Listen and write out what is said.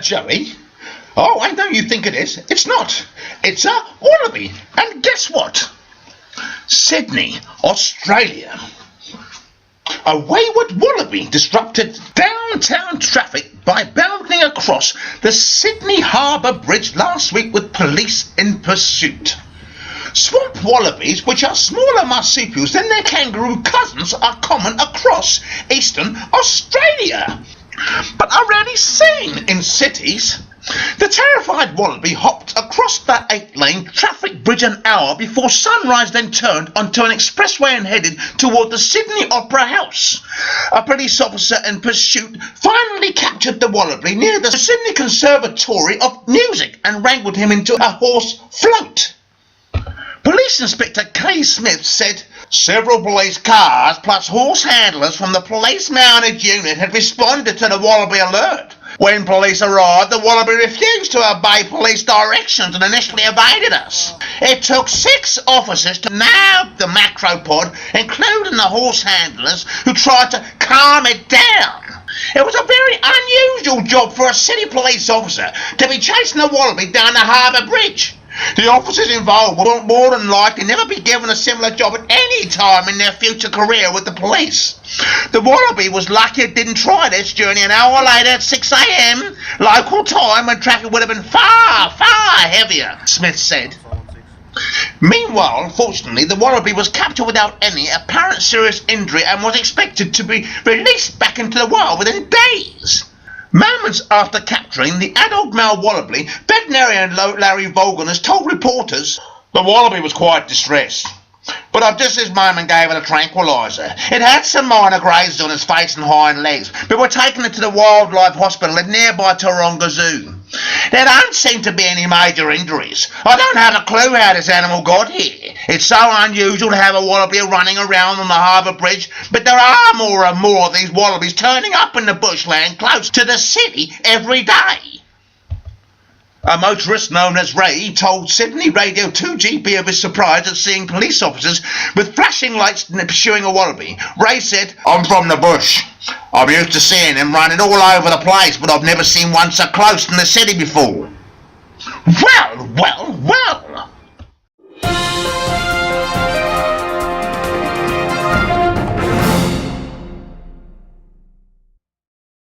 Joey? Oh, I know you think it is. It's not. It's a wallaby. And guess what? Sydney, Australia. A wayward wallaby disrupted downtown traffic by bounding across the Sydney Harbour Bridge last week with police in pursuit. Swamp wallabies, which are smaller marsupials than their kangaroo cousins, are common across eastern Australia, but are rarely seen in cities. The terrified wallaby hopped across the 8-lane traffic bridge an hour before sunrise, then turned onto an expressway and headed toward the Sydney Opera House. A police officer in pursuit finally captured the wallaby near the Sydney Conservatory of Music and wrangled him into a horse float. Police Inspector Kay Smith said several police cars plus horse handlers from the police mounted unit had responded to the wallaby alert. When police arrived, the wallaby refused to obey police directions and initially evaded us. It took 6 officers to nab the macropod, including the horse handlers, who tried to calm it down. It was a very unusual job for a city police officer to be chasing a wallaby down the harbour bridge. The officers involved will more than likely never be given a similar job at any time in their future career with the police. The wallaby was lucky it didn't try this journey an hour later at 6 a.m. local time, when traffic would have been far, far heavier, Smith said. Meanwhile, unfortunately, the wallaby was captured without any apparent serious injury and was expected to be released back into the wild within days. Moments after capturing the adult male wallaby, veterinarian Larry Vaughan has told reporters, "The wallaby was quite distressed, but I just this moment gave it a tranquiliser. It had some minor grazes on its face and hind legs, but we're taking it to the wildlife hospital at nearby Taronga Zoo. There don't seem to be any major injuries. I don't have a clue how this animal got here. It's so unusual to have a wallaby running around on the harbour bridge, but there are more and more of these wallabies turning up in the bushland close to the city every day." A motorist known as Ray told Sydney Radio 2GB of his surprise at seeing police officers with flashing lights pursuing a wallaby. Ray said, "I'm from the bush. I'm used to seeing them running all over the place, but I've never seen one so close in the city before." Well.